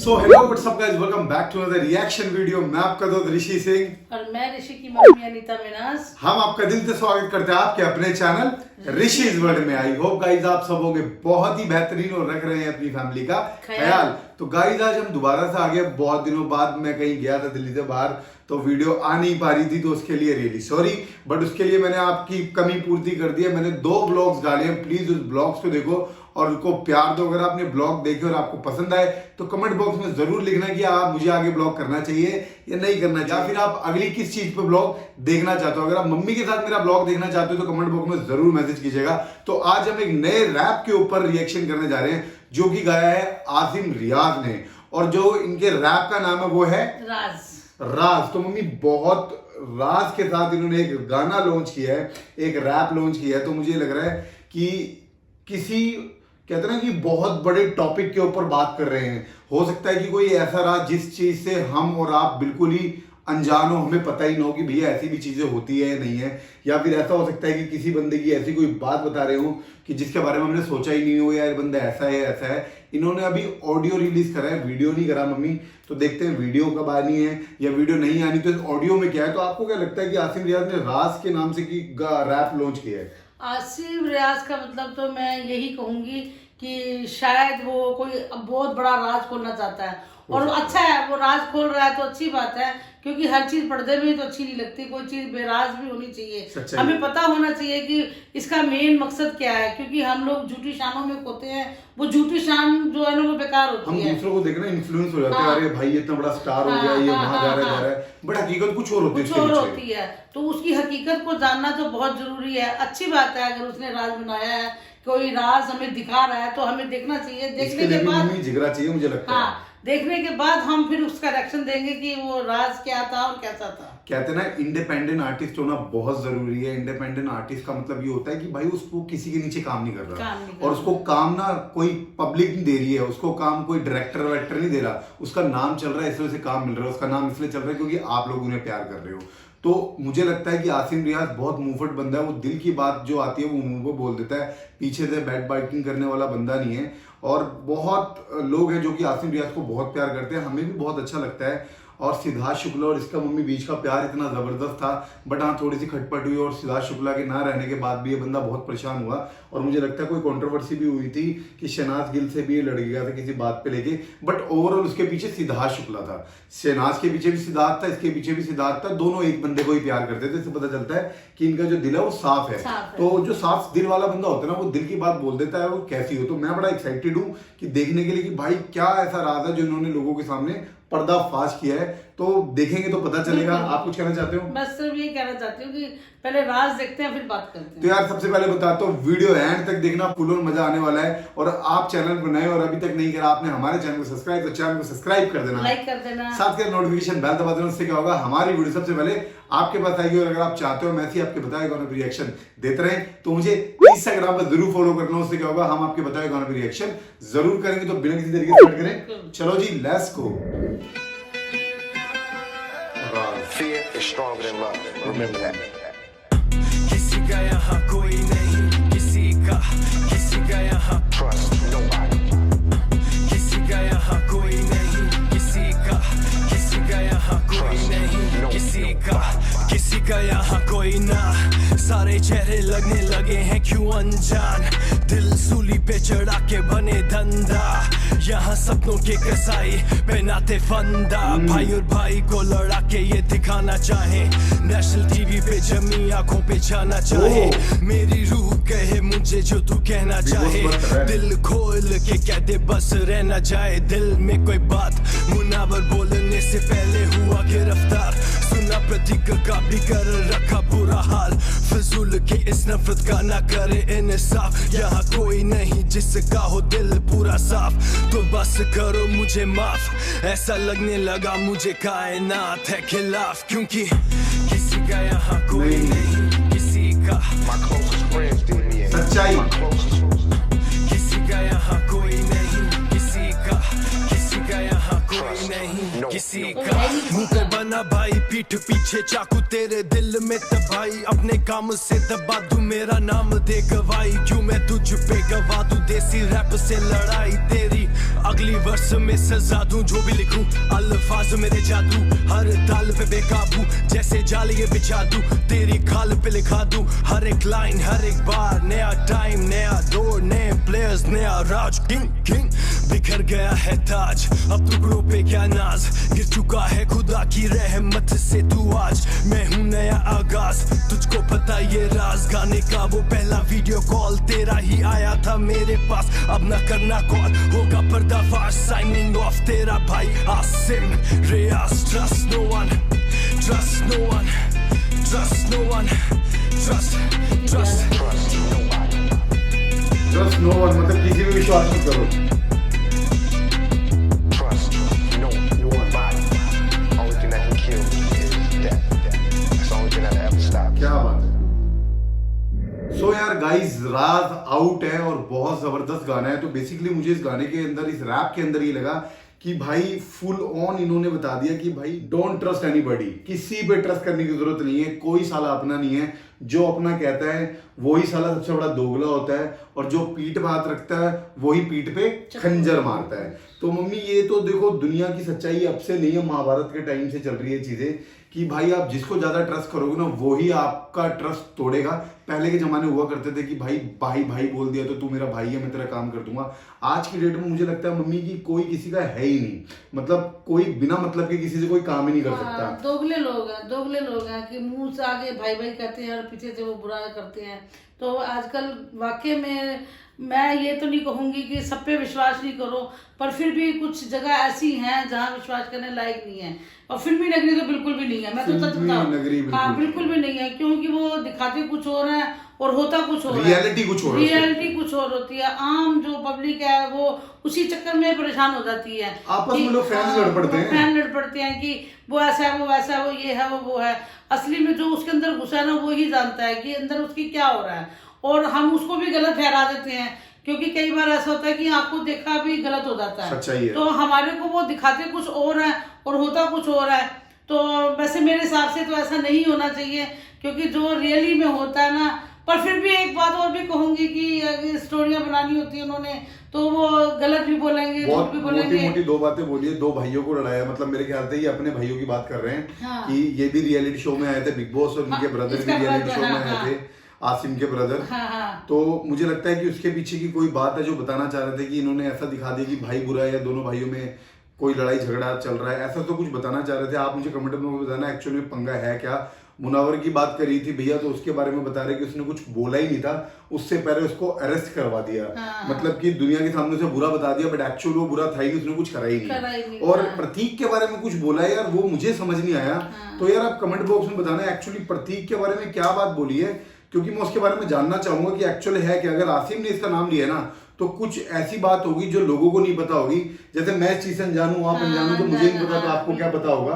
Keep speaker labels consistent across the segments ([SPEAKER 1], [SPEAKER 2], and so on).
[SPEAKER 1] So hello what's up guys, welcome back to another reaction video. मैं आपका दोस्त ऋषि सिंह
[SPEAKER 2] और मैं ऋषि की मम्मी अनीता मिनाज।
[SPEAKER 1] हम आपका दिल से स्वागत करते हैं आपके अपने चैनल ऋषिज वर्ल्ड में। आई होप गाइस आप सब होंगे बहुत ही बेहतरीन और रख रहे हैं अपनी फैमिली का ख्याल। तो गाइस आज हम दोबारा से आ गए, बहुत दिनों बाद मैं कहीं गया था दिल्ली से बाहर, तो वीडियो आ नहीं पा रही थी, तो उसके लिए रियली सॉरी, बट उसके लिए मैंने आपकी कमी पूर्ति कर दी है। मैंने 2 ब्लॉग्स डाले हैं, प्लीज उस ब्लॉग्स को देखो और उनको प्यार दो। अगर आपने ब्लॉग देखे और आपको पसंद आए तो कमेंट बॉक्स में जरूर लिखना कि आप मुझे आगे ब्लॉग करना चाहिए या नहीं करना चाहिए, या फिर आप अगली किस चीज पे ब्लॉग देखना चाहते हो। अगर आप मम्मी के साथ मेरा ब्लॉग देखना चाहते हो तो कमेंट बॉक्स में जरूर मैसेज कीजिएगा। तो आज हम एक नए रैप के ऊपर रिएक्शन करने जा रहे हैं जो कि गाया है आसिम रियाज ने, और जो इनके रैप का नाम है वो है राज। तो मम्मी बहुत राज के साथ इन्होंने एक गाना लॉन्च किया है, एक रैप लॉन्च किया है। तो मुझे लग रहा है कि किसी कहते हैं ना कि बहुत बड़े टॉपिक के ऊपर बात कर रहे हैं। हो सकता है कि कोई ऐसा राज जिस चीज से हम और आप बिल्कुल ही अनजान हो, हमें पता ही ना हो कि भैया ऐसी भी चीजें होती है या नहीं है, या फिर ऐसा हो सकता है कि किसी बंदे की ऐसी कोई बात बता रहे हो कि जिसके बारे में हमने सोचा ही नहीं हो, यार बंदा ऐसा है ऐसा है। इन्होंने अभी ऑडियो रिलीज करा है, वीडियो नहीं करा मम्मी, तो देखते हैं वीडियो कब आनी है या वीडियो नहीं आनी तो इस ऑडियो में क्या है। तो आपको क्या लगता है कि आसिम रियाज ने राज के नाम से की रैप लॉन्च किया है?
[SPEAKER 2] आसिम रियाज का मतलब तो मैं यही कहूंगी कि शायद वो कोई बहुत बड़ा राज खोलना चाहता है, और अच्छा है वो राज खोल रहा है तो अच्छी बात है, क्योंकि हर चीज पर्दे में तो अच्छी नहीं लगती, कोई चीज बेराज भी होनी चाहिए। हमें पता होना चाहिए कि इसका मेन मकसद क्या है, क्योंकि हम लोग झूठी शानों में खोते हैं, वो झूठी शान जो है ना वो बेकार होती है।
[SPEAKER 1] हम दूसरों को देखना इन्फ्लुएंस हो जाते हैं, अरे भाई इतना बड़ा स्टार हो गया, ये वहां जा रहा है, बट हकीकत कुछ और होती है।
[SPEAKER 2] तो उसकी हकीकत को जानना तो बहुत जरूरी है। अच्छी बात है अगर उसने राज बनाया है, कोई राज हमें दिखा रहा है तो हमें देखना चाहिए। देखने के बाद
[SPEAKER 1] जिगरा चाहिए मुझे लगता है।
[SPEAKER 2] देखने के बाद हम फिर उसका रिएक्शन देंगे कि वो राज क्या था और कैसा था।
[SPEAKER 1] कहते हैं ना इंडिपेंडेंट आर्टिस्ट होना बहुत जरूरी है। इंडिपेंडेंट आर्टिस्ट का मतलब ये होता है कि भाई उसको किसी के नीचे काम नहीं कर रहा, और उसको काम ना कोई पब्लिक नहीं दे रही है, उसको काम कोई डायरेक्टर वायरेक्टर नहीं दे रहा, उसका नाम चल रहा है इसलिए उसे काम मिल रहा है। उसका नाम इसलिए चल रहा है क्योंकि आप लोग उन्हें प्यार कर रहे हो। तो मुझे लगता है कि आसिम रियाज बहुत मुंहफट बंदा है, वो दिल की बात जो आती है वो मुंह को बोल देता है, पीछे से बैक बाइटिंग करने वाला बंदा नहीं है। और बहुत लोग हैं जो कि आसिम रियाज को बहुत प्यार करते हैं, हमें भी बहुत अच्छा लगता है। और सिद्धार्थ शुक्ला और इसका मम्मी बीच का प्यार इतना जबरदस्त था, बट हाँ थोड़ी सी खटपट हुई, और सिद्धार्थ शुक्ला के ना रहने के बाद भी ये बंदा बहुत परेशान हुआ। और मुझे लगता है कोई कंट्रोवर्सी भी हुई थी कि शहनाज गिल से भी ये लड़ गया था किसी बात पे लेके, बट ओवरऑल उसके पीछे सिद्धार्थ शुक्ला था। शहनाज के पीछे भी सिद्धार्थ था, इसके पीछे भी सिद्धार्थ था, दोनों एक बंदे को ही प्यार करते थे। इससे पता चलता है कि इनका जो दिल है वो साफ है। तो जो साफ दिल वाला बंदा होता है ना, वो दिल की बात बोल देता है, वो कैसी हो। तो मैं बड़ा एक्साइटेड हूँ कि देखने के लिए कि भाई क्या ऐसा राज है जो इन्होंने लोगों के सामने पर्दाफाश किया है। तो देखेंगे तो पता चलेगा। आप कुछ कहना चाहते हो?
[SPEAKER 2] बस सिर्फ ये कहना चाहती हूँ कि पहले राज देखते हैं फिर बात करते हैं।
[SPEAKER 1] तो यार सबसे पहले बताता हूँ, वीडियो एंड तक देखना, फुल और मजा आने वाला है। और आप चैनल पर नए और अभी तक नहीं करा आपने हमारे चैनल को सब्सक्राइब, तो चैनल को सब्सक्राइब कर देना,
[SPEAKER 2] लाइक कर देना,
[SPEAKER 1] साथ के नोटिफिकेशन बेल दबा देना। उससे क्या होगा, हमारी वीडियो सबसे पहले आपके पास आएगी। और अगर आप चाहते हो मैं ही आपके बताए गानों पर रिएक्शन देते रहे तो मुझे इंस्टाग्राम पर जरूर फॉलो करना। उससे क्या होगा, हम आपके बताए गानों पर रिएक्शन जरूर करेंगे। तो बिना किसी तरीके से स्टार्ट करें, चलो जी let's go.
[SPEAKER 3] Fear is stronger than love. Remember that.
[SPEAKER 4] किसी का यहाँ कोई नहीं, किसी का यहाँ
[SPEAKER 3] Trust nobody.
[SPEAKER 4] किसी का यहाँ कोई नहीं, किसी का यहाँ कोई नहीं, किसी का यहाँ कोई ना। सारे चेहरे लगने लगे हैं क्यों अनजान, दिल सूली पे चढ़ा के बने धंधा, यहाँ सपनों के कसाई पहनाते फंदा। भाई और भाई को लड़ा के ये दिखाना चाहे, नेशनल टीवी पे जमी आंखों पे जाना चाहे। मेरी रूह कहे मुझे जो तू कहना चाहे, दिल खोल के कह दे बस रहना जाए। दिल में कोई बात मुनावर बोलने से पहले हुआ गिरफ्तार, सुना प्रतीक का भी कर रखा बुरा हाल। फजूल की इस नफरत का ना करे इंसाफ, यहाँ कोई नहीं जिसका हो दिल पूरा साफ। तो बस करो मुझे माफ, ऐसा लगने लगा मुझे कायनात है खिलाफ, क्योंकि किसी का यहाँ कोई नहीं, किसी का
[SPEAKER 3] My closest friends did me in.
[SPEAKER 1] सच्चाई।
[SPEAKER 3] My closest.
[SPEAKER 4] किसी का यहाँ कोई नहीं, किसी का यहाँ कोई नहीं, किसी का। मुंह पे बना भाई, पीठ पीछे चाकू, तेरे दिल में तबाही, अपने काम से दबा दूं मेरा नाम दे गवाही। क्यों मैं तुझ पे गवा दूं, देसी रैप से लड़ाई तेरी अगली वर्ष में सजा दूं जो भी लिखूं, अल्फाज मेरे जादू, हर ताल पे बेकाबू, जैसे जाल ये बिछा दूं, तेरी खाल पे लिखा दूं, हर एक लाइन हर एक बार, नया टाइम नया दौर, नए प्लेयर्स नया राज, किंग किंग बिखर गया है ताज, अब टुकड़ों पे क्या नाज, गिर चुका है खुदा की रहमत से तू आज, मैं हूँ नया आगाज, तुझको पता ये राज, गाने का वो पहला वीडियो कॉल तेरा ही आया था मेरे पास, अब ना करना कॉल, होगा पर्दाफाश, साइनिंग ऑफ तेरा भाई Asim Riaz, trust no one, trust no one, trust no one, trust trust
[SPEAKER 1] trust no one मतलब किसी पे विश्वास मत करो।
[SPEAKER 3] Trust nobody. Only thing that can kill is death. That's the only thing that'll ever stop.
[SPEAKER 1] क्या बात है। सो यार गाइस, राज आउट है और बहुत जबरदस्त गाना है। तो बेसिकली मुझे इस गाने के अंदर, इस रैप के अंदर ये लगा कि भाई फुल ऑन इन्होंने बता दिया कि भाई डोंट ट्रस्ट एनीबॉडी, किसी पे ट्रस्ट करने की जरूरत नहीं है, कोई साला अपना नहीं है, जो अपना कहता है वही साला सबसे बड़ा दोगला होता है, और जो पीठ पे हाथ रखता है वही पीठ पे खंजर मारता है। तो मम्मी ये तो देखो दुनिया की सच्चाई अब से नहीं है, महाभारत के टाइम से चल रही है चीजें कि भाई आप जिसको ज्यादा ट्रस्ट करोगे ना वही आपका ट्रस्ट तोड़ेगा। पहले के जमाने हुआ करते थे कि भाई भाई भाई बोल दिया तो तू मेरा भाई है, मैं तेरा काम कर दूंगा। आज की डेट में मुझे लगता है मम्मी की कोई किसी का है ही नहीं, मतलब कोई बिना मतलब के किसी से कोई काम ही नहीं कर सकता।
[SPEAKER 2] दोगले लोग हैं कि मुंह से आगे भाई भाई कहते हैं और पीछे से वो बुरा करते हैं। तो आजकल वाकई में मैं ये तो नहीं कहूंगी कि सब पे विश्वास नहीं करो, पर फिर भी कुछ जगह ऐसी हैं जहाँ विश्वास करने लायक नहीं है, और फिल्मी नगरी तो बिल्कुल भी नहीं है। मैं तो सच बताऊं, हाँ बिल्कुल भी नहीं है, क्योंकि वो दिखाते कुछ और है और होता कुछ और,
[SPEAKER 1] रियलिटी कुछ और,
[SPEAKER 2] रियलिटी कुछ और होती है। आम जो पब्लिक है वो उसी चक्कर में परेशान हो जाती है,
[SPEAKER 1] आपस में लोग फैन लड़ पड़ते हैं
[SPEAKER 2] कि वो ऐसा है, वो वैसा है, वो ये है, वो है। असली में जो उसके अंदर घुसा है ना वो ही जानता है कि अंदर उसकी क्या हो रहा है, और हम उसको भी गलत ठहरा देते हैं, क्योंकि कई बार ऐसा होता है कि आपको देखा भी गलत हो जाता है। तो हमारे को वो दिखाते कुछ और है और होता कुछ और है। तो वैसे मेरे हिसाब से तो ऐसा नहीं होना चाहिए, क्योंकि जो रियली में होता है ना। पर फिर भी एक बात और भी कहूंगी कि अगर स्टोरियां बनानी होती है उन्होंने तो वो गलत भी बोलेंगे, झूठ भी बोलेंगे।
[SPEAKER 1] मोटी दो बातें बोली है, दो भाइयों को लड़ाया, मतलब मेरे ख्याल से ये अपने भाइयों की बात कर रहे हैं। हाँ। कि ये भी रियलिटी शो में आए थे, बिग बॉस, और उनके ब्रदर भी रियलिटी शो में आए थे, आसिम के ब्रदर। हाँ। तो मुझे लगता है कि उसके पीछे की कोई बात है जो बताना चाह रहे थे कि इन्होंने ऐसा दिखा दिया कि भाई बुरा है या दोनों भाइयों में कोई लड़ाई झगड़ा चल रहा है, ऐसा तो कुछ बताना चाह रहे थे। आप मुझे कमेंट में बताना एक्चुअली पंगा है क्या। मुनावर की बात करी थी भैया, तो उसके बारे में बता रहे कि उसने कुछ बोला ही नहीं था, उससे पहले उसको अरेस्ट करवा दिया। हाँ। मतलब कि दुनिया के सामने उसे बुरा बता दिया, बट एक्चुअल वो बुरा था ही नहीं, उसने कुछ करा ही नहीं। और प्रतीक के बारे में कुछ बोला है यार, वो मुझे समझ नहीं आया। हाँ। तो यार आप कमेंट बॉक्स में बताना एक्चुअली प्रतीक के बारे में क्या बात बोली है, क्योंकि मैं उसके बारे में जानना चाहूंगा कि एक्चुअली है कि अगर आसिम ने इसका नाम लिया ना तो कुछ ऐसी बात होगी जो लोगों को नहीं पता होगी। जैसे मैं इस चीज से अनजान हूं, आप अनजान हो, तो मुझे नहीं पता, तो आपको क्या पता होगा।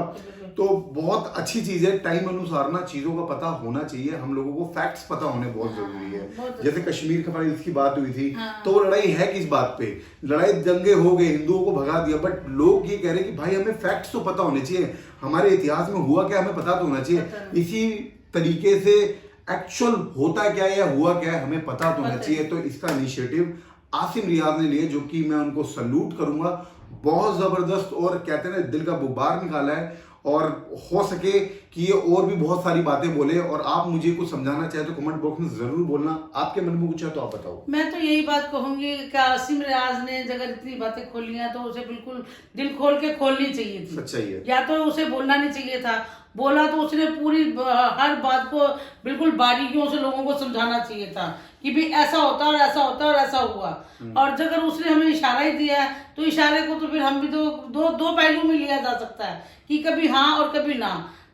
[SPEAKER 1] तो बहुत अच्छी चीज है, टाइम अनुसार ना चीजों का पता होना चाहिए, हम लोगों को फैक्ट्स पता होने बहुत जरूरी है। जैसे कश्मीर के फाइल्स की बात हुई थी, तो लड़ाई है किस बात पे, लड़ाई दंगे हो गए, हिंदुओं को भगा दिया, बट लोग ये कह रहे हैं कि भाई हमें फैक्ट्स तो पता होने चाहिए, हमारे इतिहास में हुआ क्या हमें पता तो होना चाहिए। इसी तरीके से एक्चुअल होता क्या है या हुआ क्या है हमें पता तो होना चाहिए। तो इसका इनिशिएटिव आसिम रियाज ने लिए, जो कि मैं उनको सल्यूट करूंगा, बहुत जबरदस्त, और कहते हैं ना दिल का गुब्बार निकाला है। और हो सके कि ये और भी बहुत सारी बातें बोले, और आप मुझे कुछ समझाना चाहे तो कमेंट बॉक्स में जरूर बोलना, आपके मन में कुछ है तो आप बताओ।
[SPEAKER 2] मैं तो यही बात कहूंगी कि आसिम रियाज ने अगर इतनी बातें खोली हैं तो उसे बिल्कुल दिल खोल के खोलनी चाहिए थी।
[SPEAKER 1] सच्चाई है,
[SPEAKER 2] या तो उसे बोलना नहीं चाहिए था, बोला तो उसने पूरी हर बात को बिल्कुल बारीकियों से लोगों को समझाना चाहिए था कि भी ऐसा होता और ऐसा होता और ऐसा हुआ। और अगर उसने हमें इशारा ही दिया है तो इशारे को तो फिर हम भी तो दो पहलू में लिया जा सकता है कि कभी हाँ और कभी ना,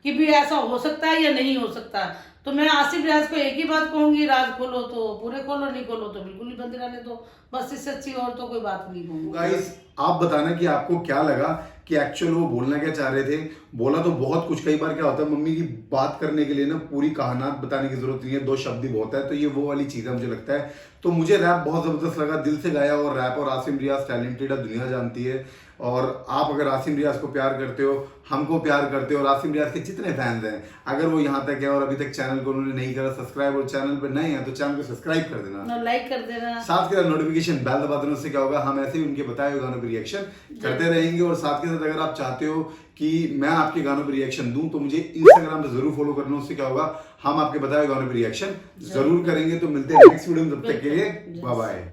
[SPEAKER 2] कि भी ऐसा हो सकता है या नहीं हो सकता। तो मैं आसिफ रियाज को एक ही बात कहूंगी, राज खोलो तो पूरे खोलो, नहीं खोलो तो बिल्कुल ही बंद रहने दो, बस इससे अच्छी और तो कोई बात नहीं कहूंगी।
[SPEAKER 1] गाइस आप बताना कि आपको क्या लगा कि एक्चुअल वो बोलना क्या चाह रहे थे। बोला तो बहुत कुछ, कई बार क्या होता है मम्मी की बात करने के लिए ना पूरी कहानियां बताने की जरूरत नहीं है, 2 शब्द ही बहुत है। तो ये वो वाली चीज़ है मुझे लगता है। तो मुझे रैप बहुत ज़बरदस्त लगा, दिल से गाया। और रैप और आसिम रियाज टैलेंटेड है, दुनिया जानती है। और आप अगर आसिम रियाज को प्यार करते हो, हमको प्यार करते हो, और आसिम रियाज के जितने फैंस हैं, अगर वो यहाँ तक है और अभी तक चैनल को उन्होंने नहीं करा सब्सक्राइब, और चैनल पर नए हैं तो चैनल को सब्सक्राइब कर देना,
[SPEAKER 2] लाइक कर देना,
[SPEAKER 1] साथ के साथ नोटिफिकेशन बेल दबा देना। उससे क्या होगा, हम ऐसे ही उनके बताए हुए गानों पर रिएक्शन करते रहेंगे। और साथ के साथ अगर आप चाहते हो कि मैं आपके गानों पर रिएक्शन दूं तो मुझे इंस्टाग्राम पे जरूर फॉलो करना। उससे क्या होगा, हम आपके बताए हुए गानों पर रिएक्शन जरूर करेंगे। तो मिलते हैं नेक्स्ट वीडियो में, तब तक के लिए बाय बाय।